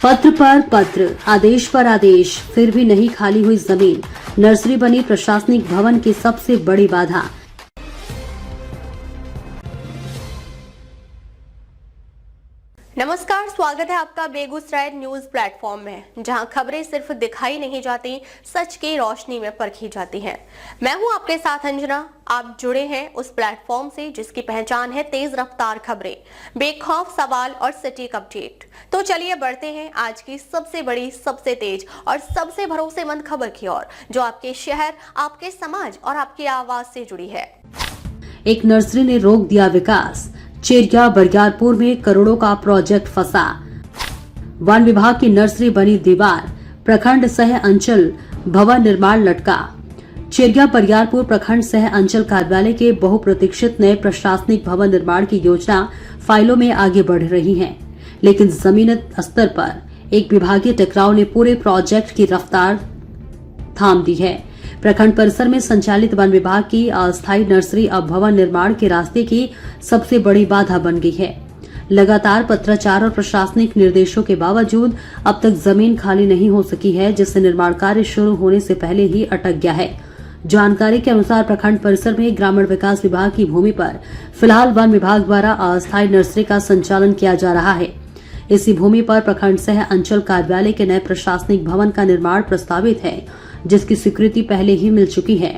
पत्र पर पत्र, आदेश पर आदेश, फिर भी नहीं खाली हुई जमीन। नर्सरी बनी प्रशासनिक भवन की सबसे बड़ी बाधा। नमस्कार, स्वागत है आपका बेगूसराय न्यूज प्लेटफॉर्म में, जहां खबरें सिर्फ दिखाई नहीं जाती, सच की रोशनी में परखी जाती हैं। मैं हूं आपके साथ अंजना। आप जुड़े हैं उस प्लेटफॉर्म से जिसकी पहचान है तेज रफ्तार खबरें, बेखौफ सवाल और सटीक अपडेट। तो चलिए बढ़ते हैं आज की सबसे बड़ी, सबसे तेज और सबसे भरोसेमंद खबर की ओर, जो आपके शहर, आपके समाज और आपकी आवाज से जुड़ी है। एक नर्सरी ने रोक दिया विकास। चेरिया बरियारपुर में करोड़ों का प्रोजेक्ट फंसा। वन विभाग की नर्सरी बनी दीवार, प्रखंड सह अंचल भवन निर्माण लटका। चेरिया बरियारपुर प्रखंड सह अंचल कार्यालय के बहुप्रतीक्षित नए प्रशासनिक भवन निर्माण की योजना फाइलों में आगे बढ़ रही है, लेकिन जमीन स्तर पर एक विभागीय टकराव ने पूरे प्रोजेक्ट की रफ्तार थाम दी है। प्रखंड परिसर में संचालित वन विभाग की अस्थायी नर्सरी अब भवन निर्माण के रास्ते की सबसे बड़ी बाधा बन गई है। लगातार पत्राचार और प्रशासनिक निर्देशों के बावजूद अब तक जमीन खाली नहीं हो सकी है, जिससे निर्माण कार्य शुरू होने से पहले ही अटक गया है। जानकारी के अनुसार प्रखंड परिसर में ग्रामीण विकास विभाग की भूमि पर फिलहाल वन विभाग द्वारा अस्थायी नर्सरी का संचालन किया जा रहा है। इसी भूमि पर प्रखंड सह अंचल कार्यालय के नए प्रशासनिक भवन का निर्माण प्रस्तावित है, जिसकी स्वीकृति पहले ही मिल चुकी है।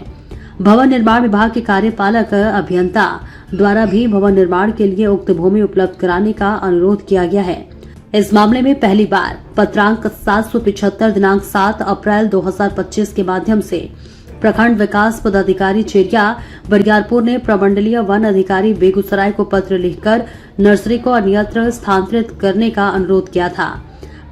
भवन निर्माण विभाग के कार्यपालक अभियंता द्वारा भी भवन निर्माण के लिए उक्त भूमि उपलब्ध कराने का अनुरोध किया गया है। इस मामले में पहली बार पत्रांक 775 दिनांक 7 अप्रैल 2025 के माध्यम से प्रखंड विकास पदाधिकारी चेरिया बरियारपुर ने प्रमंडलीय वन अधिकारी बेगूसराय को पत्र लिखकर नर्सरी को अन्यत्र स्थानांतरित करने का अनुरोध किया था।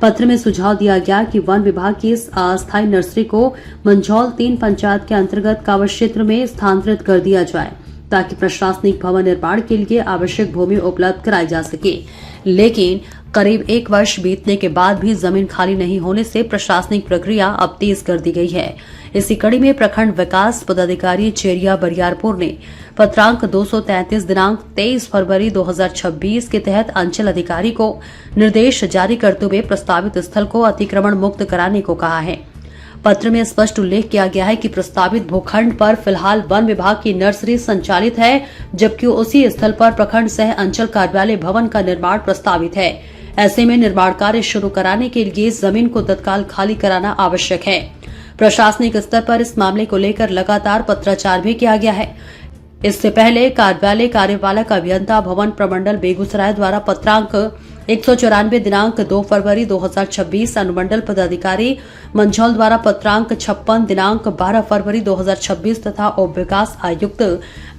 पत्र में सुझाव दिया गया कि वन विभाग की इस अस्थायी नर्सरी को मंझौल 3 पंचायत के अंतर्गत कावड़ क्षेत्र में स्थानांतरित कर दिया जाए, ताकि प्रशासनिक भवन निर्माण के लिए आवश्यक भूमि उपलब्ध कराई जा सके। लेकिन करीब 1 वर्ष बीतने के बाद भी जमीन खाली नहीं होने से प्रशासनिक प्रक्रिया अब तेज कर दी गई है। इसी कड़ी में प्रखंड विकास पदाधिकारी चेरिया बरियारपुर ने पत्रांक 233 दिनांक 23 फरवरी 2026 के तहत अंचल अधिकारी को निर्देश जारी करते हुए प्रस्तावित स्थल को अतिक्रमण मुक्त कराने को कहा है। पत्र में स्पष्ट उल्लेख किया गया है कि प्रस्तावित भूखंड पर फिलहाल वन विभाग की नर्सरी संचालित है, जबकि उसी स्थल पर प्रखंड सह अंचल कार्यालय भवन का निर्माण प्रस्तावित है। ऐसे में निर्माण कार्य शुरू कराने के लिए जमीन को तत्काल खाली कराना आवश्यक है। प्रशासनिक स्तर पर इस मामले को लेकर लगातार पत्राचार भी किया गया है। इससे पहले कार्यालय कार्यपालक अभियंता भवन प्रमंडल बेगूसराय द्वारा पत्रांक 194 दिनांक 2 फरवरी 2026 अनुमंडल पदाधिकारी मंझौल द्वारा पत्रांक 56 दिनांक 12 फरवरी 2026 तथा उप विकास आयुक्त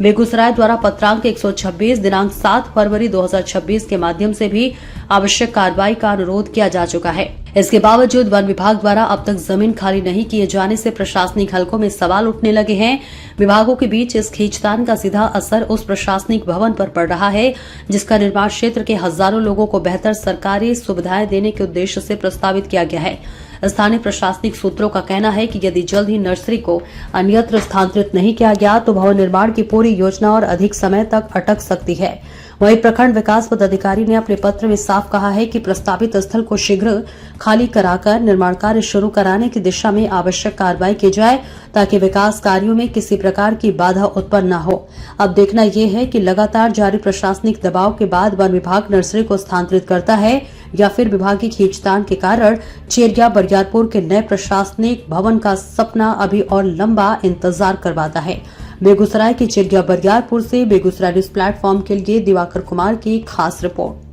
बेगूसराय द्वारा पत्रांक 126 दिनांक 7 फरवरी 2026 के माध्यम से भी आवश्यक कार्रवाई का अनुरोध किया जा चुका है। इसके बावजूद वन विभाग द्वारा अब तक जमीन खाली नहीं किए जाने से प्रशासनिक हलकों में सवाल उठने लगे हैं। विभागों के बीच इस खींचतान का सीधा असर उस प्रशासनिक भवन पर पड़ रहा है, जिसका निर्माण क्षेत्र के हजारों लोगों को बेहतर सरकारी सुविधाएं देने के उद्देश्य से प्रस्तावित किया गया है। स्थानीय प्रशासनिक सूत्रों का कहना है कि यदि जल्द ही नर्सरी को अन्यत्र स्थानांतरित नहीं किया गया तो भवन निर्माण की पूरी योजना और अधिक समय तक अटक सकती है। वहीं प्रखंड विकास पदाधिकारी ने अपने पत्र में साफ कहा है कि प्रस्तावित स्थल को शीघ्र खाली कराकर निर्माण कार्य शुरू कराने की दिशा में आवश्यक कार्रवाई की जाए, ताकि विकास कार्यों में किसी प्रकार की बाधा उत्पन्न न हो। अब देखना यह है कि लगातार जारी प्रशासनिक दबाव के बाद वन विभाग नर्सरी को स्थानांतरित करता है या फिर विभागीय खींचतान के कारण चेरिया बरियारपुर के नए प्रशासनिक भवन का सपना अभी और लंबा इंतजार करवाता है। बेगूसराय के चेरिया बरियारपुर से बेगूसराय न्यूज प्लेटफॉर्म के लिए दिवाकर कुमार की खास रिपोर्ट।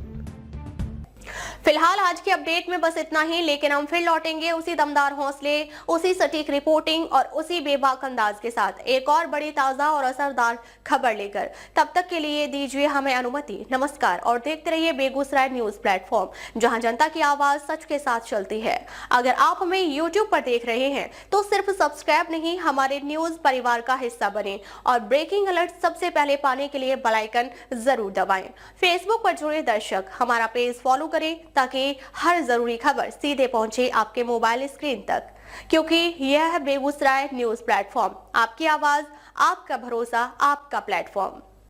फिलहाल आज के अपडेट में बस इतना ही, लेकिन हम फिर लौटेंगे उसी दमदार हौसले, उसी सटीक रिपोर्टिंग और उसी बेबाक अंदाज के साथ एक और बड़ी ताजा और असरदार खबर लेकर। तब तक के लिए दीजिए हमें अनुमति। नमस्कार और देखते रहिए बेगूसराय न्यूज प्लेटफॉर्म, जहां जनता की आवाज सच के साथ चलती है। अगर आप हमें यूट्यूब पर देख रहे हैं तो सिर्फ सब्सक्राइब नहीं, हमारे न्यूज परिवार का हिस्सा बने और ब्रेकिंग अलर्ट सबसे पहले पाने के लिए बेल आइकन जरूर दबाएं। फेसबुक पर जुड़े दर्शक हमारा पेज फॉलो करें, ताकि हर जरूरी खबर सीधे पहुंचे आपके मोबाइल स्क्रीन तक, क्योंकि यह है बेगूसराय न्यूज प्लेटफॉर्म, आपकी आवाज, आपका भरोसा, आपका प्लेटफॉर्म।